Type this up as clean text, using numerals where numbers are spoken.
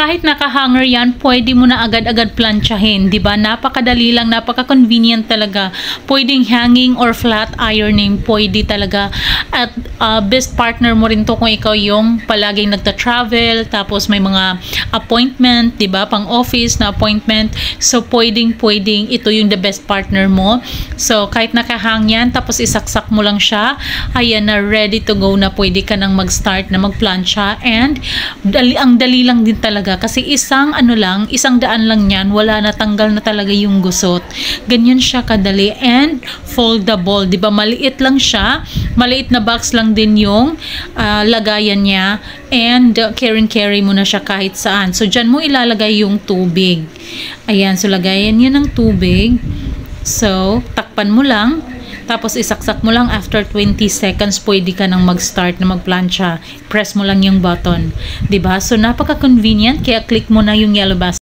kahit naka-hanger yan, pwede mo na agad-agad planchahin, 'di ba? Napakadali lang, napaka-convenient talaga. Pwedeng hanging or flat ironing, pwede talaga. At best partner mo rin to kung ikaw yung palaging nagta-travel, tapos may mga appointment, 'di ba? Pang office na appointment. So pwedeng ito yung the best partner mo. So kahit naka-hang yan, tapos isaksak mo lang siya, ayan na, ready to go na, pwede ka nang mag-start na mag-plancha. And ang dali lang din talaga kasi isang daan lang yan, wala na, tanggal na talaga yung gusot. Ganyan siya kadali and foldable, 'di ba? Maliit lang siya, maliit na box lang din yung lagayan niya, and carry mo na siya kahit saan. So diyan mo ilalagay yung tubig. Ayan, so lagayan niyo ng tubig. So takpan mo lang, tapos isaksak mo lang. After 20 seconds, pwede ka nang mag-start na mag-plancha. Press mo lang yung button. 'Di ba? So napaka-convenient, kaya click mo na yung yellow button.